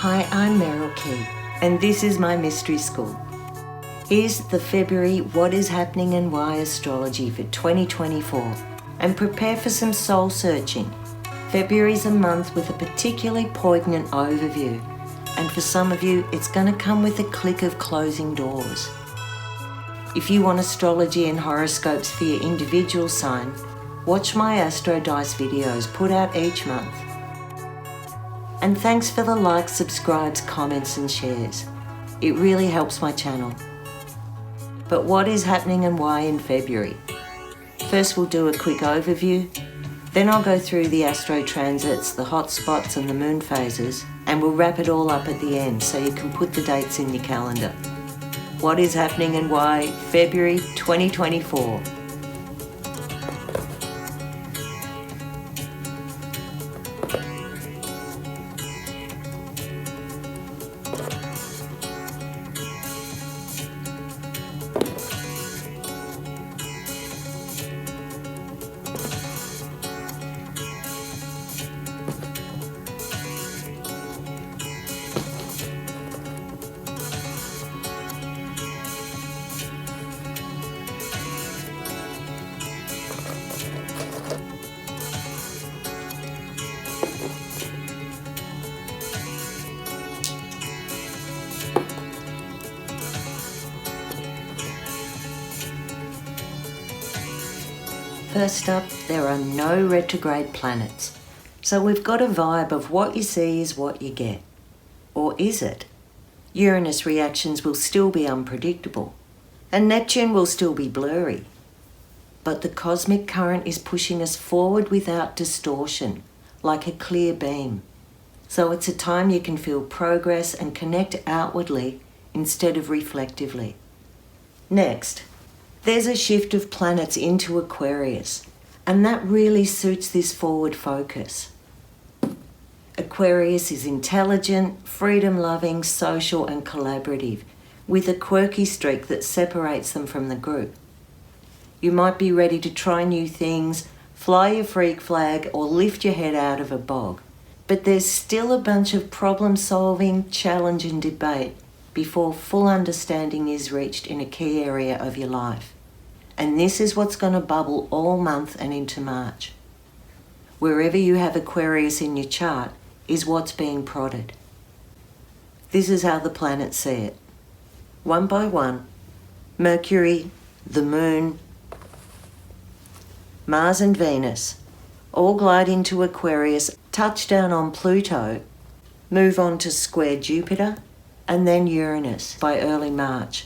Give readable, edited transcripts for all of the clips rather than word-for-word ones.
Hi, I'm Meryl Key, and this is my mystery school. Here's the February What is Happening and Why astrology for 2024, and prepare for some soul searching. February's a month with a particularly poignant overview, and for some of you, it's going to come with a click of closing doors. If you want astrology and horoscopes for your individual sign, watch my Astro Dice videos put out each month. And thanks for the likes, subscribes, comments and shares. It really helps my channel. But what is happening and why in February? First we'll do a quick overview, then I'll go through the astro transits, the hot spots and the moon phases, and we'll wrap it all up at the end so you can put the dates in your calendar. What is happening and why, February 2024. First up, there are no retrograde planets. So we've got a vibe of what you see is what you get. Or is it? Uranus reactions will still be unpredictable, and Neptune will still be blurry. But the cosmic current is pushing us forward without distortion, like a clear beam. So it's a time you can feel progress and connect outwardly instead of reflectively. Next, there's a shift of planets into Aquarius, and that really suits this forward focus. Aquarius is intelligent, freedom-loving, social and collaborative, with a quirky streak that separates them from the group. You might be ready to try new things, fly your freak flag or lift your head out of a bog, but there's still a bunch of problem-solving, challenge and debate before full understanding is reached in a key area of your life. And this is what's going to bubble all month and into March. Wherever you have Aquarius in your chart is what's being prodded. This is how the planets see it. One by one, Mercury, the Moon, Mars and Venus all glide into Aquarius, touch down on Pluto, move on to square Jupiter, and then Uranus by early March,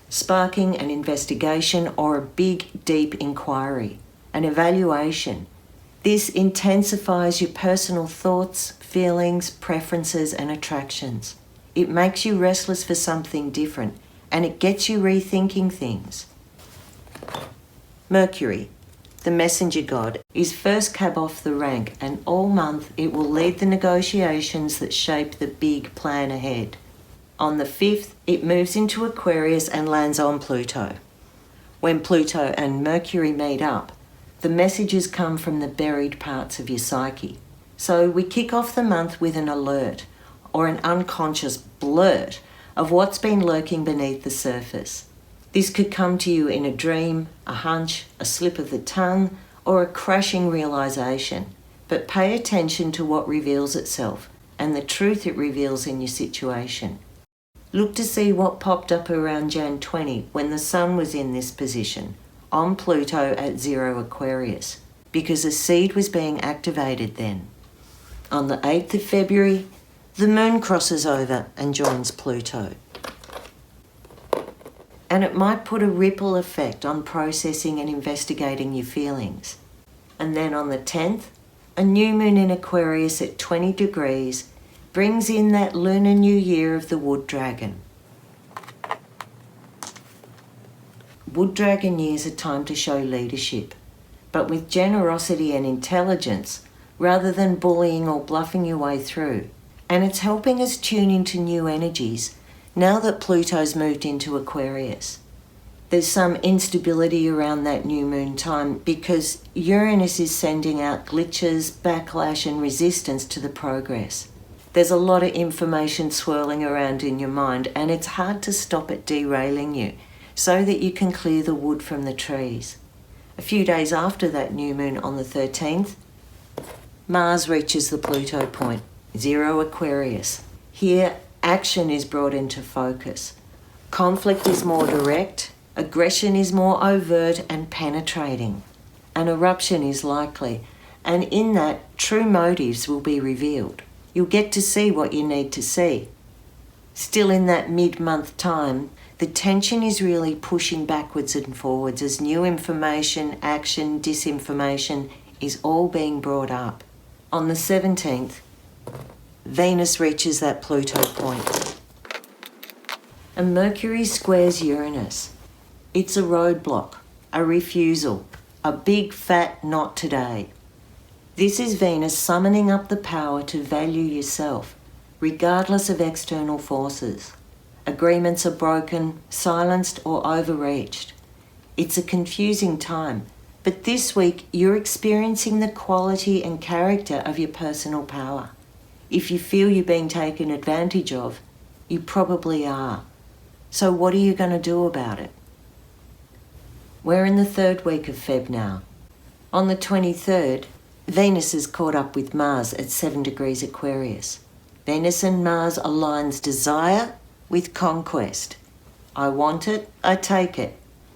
sparking an investigation or a big, deep inquiry, an evaluation. This intensifies your personal thoughts, feelings, preferences, and attractions. It makes you restless for something different, and it gets you rethinking things. Mercury, the messenger god, is first cab off the rank, and all month it will lead the negotiations that shape the big plan ahead. On the 5th, it moves into Aquarius and lands on Pluto. When Pluto and Mercury meet up, the messages come from the buried parts of your psyche. So we kick off the month with an alert, or an unconscious blurt, of what's been lurking beneath the surface. This could come to you in a dream, a hunch, a slip of the tongue, or a crashing realization. But pay attention to what reveals itself, and the truth it reveals in your situation. Look to see what popped up around Jan 20 when the Sun was in this position, on Pluto at 0 Aquarius, because a seed was being activated then. On the 8th of February, the Moon crosses over and joins Pluto. And it might put a ripple effect on processing and investigating your feelings. And then on the 10th, a new moon in Aquarius at 20 degrees brings in that lunar new year of the Wood Dragon. Wood Dragon years are time to show leadership, but with generosity and intelligence, rather than bullying or bluffing your way through. And it's helping us tune into new energies now that Pluto's moved into Aquarius. There's some instability around that new moon time because Uranus is sending out glitches, backlash and resistance to the progress. There's a lot of information swirling around in your mind, and it's hard to stop it derailing you so that you can clear the wood from the trees. A few days after that new moon on the 13th, Mars reaches the Pluto point, 0 Aquarius. Here, action is brought into focus. Conflict is more direct, aggression is more overt and penetrating. An eruption is likely, and in that, true motives will be revealed. You'll get to see what you need to see. Still in that mid-month time, the tension is really pushing backwards and forwards as new information, action, disinformation is all being brought up. On the 17th, Venus reaches that Pluto point. And Mercury squares Uranus. It's a roadblock, a refusal, a big fat not today. This is Venus summoning up the power to value yourself, regardless of external forces. Agreements are broken, silenced, or overreached. It's a confusing time, but this week you're experiencing the quality and character of your personal power. If you feel you're being taken advantage of, you probably are. So what are you going to do about it? We're in the 3rd week of Feb now. On the 23rd, Venus is caught up with Mars at 7 degrees Aquarius. Venus and Mars aligns desire with conquest. I want it, I take it.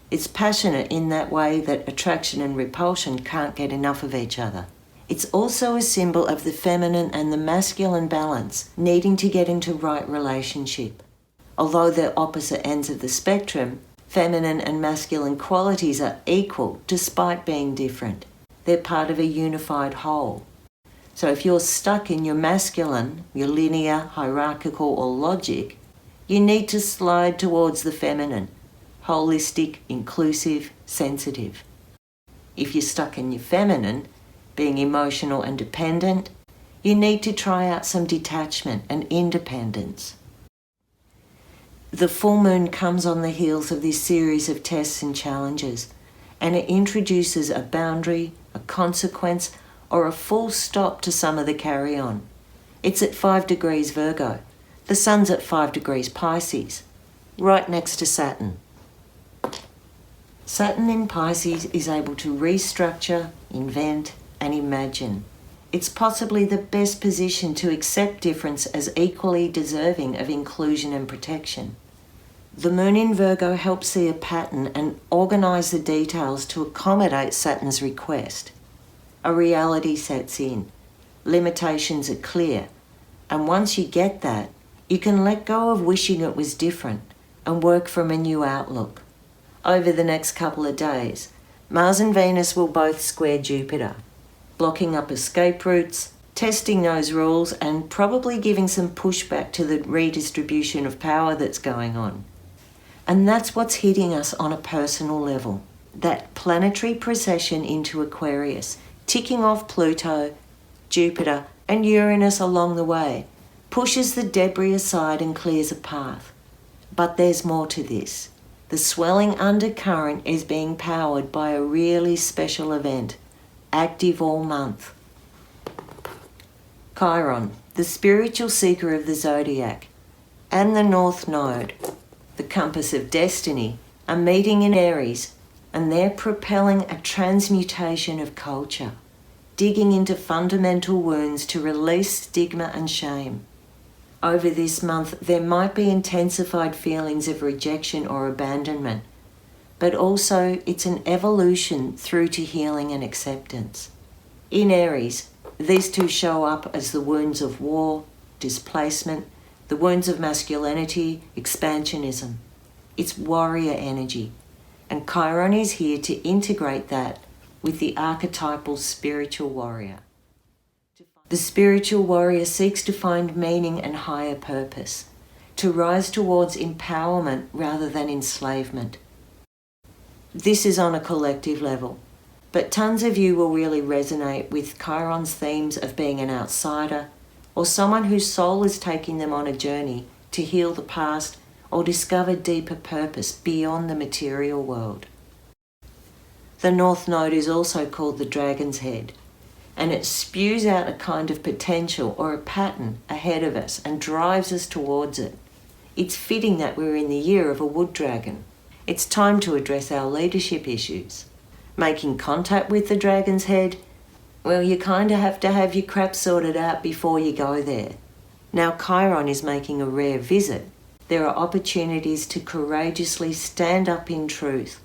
It's passionate in that way that attraction and repulsion can't get enough of each other. It's also a symbol of the feminine and the masculine balance needing to get into right relationship. Although they're opposite ends of the spectrum, feminine and masculine qualities are equal despite being different. They're part of a unified whole. So if you're stuck in your masculine, your linear, hierarchical or logic, you need to slide towards the feminine, holistic, inclusive, sensitive. If you're stuck in your feminine, being emotional and dependent, you need to try out some detachment and independence. The full moon comes on the heels of this series of tests and challenges, and it introduces a boundary, a consequence, or a full stop to some of the carry-on. It's at 5 degrees Virgo. The sun's at 5 degrees Pisces, right next to Saturn. Saturn in Pisces is able to restructure, invent, and imagine. It's possibly the best position to accept difference as equally deserving of inclusion and protection. The moon in Virgo helps see a pattern and organise the details to accommodate Saturn's request. A reality sets in. Limitations are clear, and once you get that, you can let go of wishing it was different and work from a new outlook. Over the next couple of days, Mars and Venus will both square Jupiter, blocking up escape routes, testing those rules, and probably giving some pushback to the redistribution of power that's going on. And that's what's hitting us on a personal level. That planetary procession into Aquarius, ticking off Pluto, Jupiter, and Uranus along the way, pushes the debris aside and clears a path. But there's more to this. The swelling undercurrent is being powered by a really special event, active all month. Chiron, the spiritual seeker of the zodiac, and the North Node, the compass of destiny, are meeting in Aries, and they're propelling a transmutation of culture, digging into fundamental wounds to release stigma and shame. Over this month, there might be intensified feelings of rejection or abandonment, but also it's an evolution through to healing and acceptance. In Aries, these two show up as the wounds of war, displacement, the wounds of masculinity, expansionism. It's warrior energy, and Chiron is here to integrate that with the archetypal spiritual warrior. The spiritual warrior seeks to find meaning and higher purpose, to rise towards empowerment rather than enslavement. This is on a collective level, but tons of you will really resonate with Chiron's themes of being an outsider, or someone whose soul is taking them on a journey to heal the past or discover deeper purpose beyond the material world. The North Node is also called the Dragon's Head, and it spews out a kind of potential or a pattern ahead of us and drives us towards it. It's fitting that we're in the year of a wood dragon. It's time to address our leadership issues. Making contact with the dragon's head, well, you kind of have to have your crap sorted out before you go there. Now Chiron is making a rare visit. There are opportunities to courageously stand up in truth,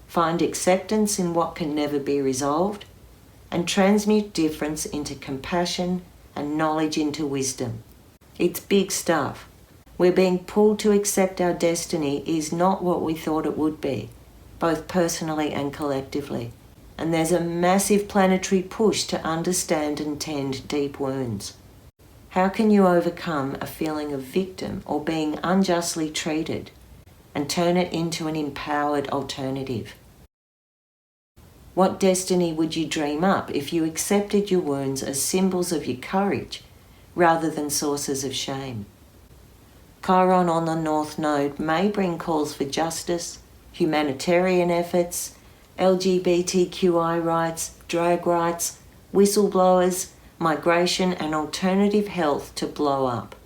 find acceptance in what can never be resolved, and transmute difference into compassion and knowledge into wisdom. It's big stuff. We're being pulled to accept our destiny is not what we thought it would be, both personally and collectively. And there's a massive planetary push to understand and tend deep wounds. How can you overcome a feeling of victim or being unjustly treated and turn it into an empowered alternative? What destiny would you dream up if you accepted your wounds as symbols of your courage rather than sources of shame? Chiron on the North Node may bring calls for justice, humanitarian efforts, LGBTQI rights, drag rights, whistleblowers, migration and alternative health to blow up.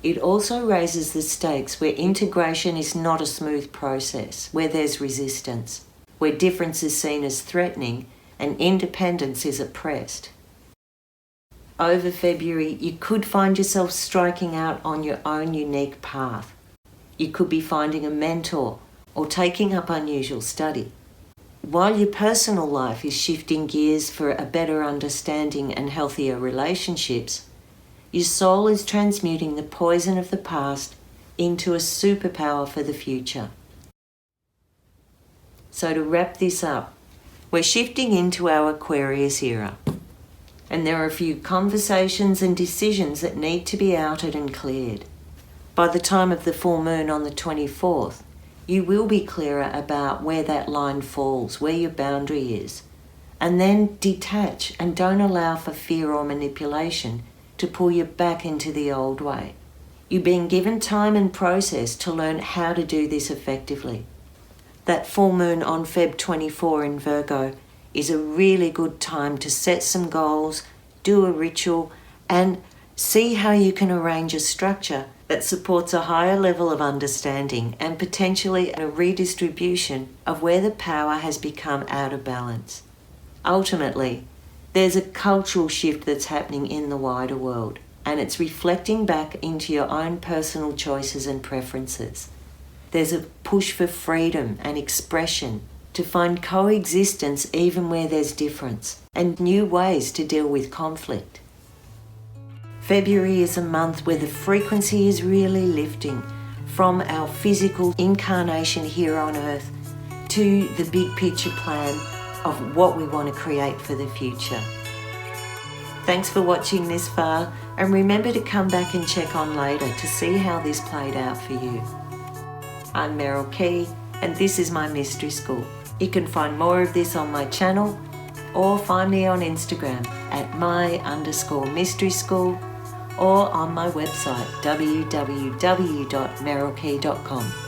It also raises the stakes where integration is not a smooth process, where there's resistance, where difference is seen as threatening and independence is oppressed. Over February, you could find yourself striking out on your own unique path. You could be finding a mentor or taking up unusual study. While your personal life is shifting gears for a better understanding and healthier relationships, your soul is transmuting the poison of the past into a superpower for the future. So to wrap this up, we're shifting into our Aquarius era. And there are a few conversations and decisions that need to be outed and cleared. By the time of the full moon on the 24th, you will be clearer about where that line falls, where your boundary is. And then detach and don't allow for fear or manipulation to pull you back into the old way. You're being given time and process to learn how to do this effectively. That full moon on Feb 24 in Virgo is a really good time to set some goals, do a ritual, and see how you can arrange a structure that supports a higher level of understanding and potentially a redistribution of where the power has become out of balance. Ultimately, there's a cultural shift that's happening in the wider world, and it's reflecting back into your own personal choices and preferences. There's a push for freedom and expression, to find coexistence even where there's difference, and new ways to deal with conflict. February is a month where the frequency is really lifting from our physical incarnation here on Earth to the big picture plan of what we want to create for the future. Thanks for watching this far, and remember to come back and check on later to see how this played out for you. I'm Meryl Key, and this is my Mystery School. You can find more of this on my channel or find me on Instagram at my_mystery school or on my website www.merylkey.com.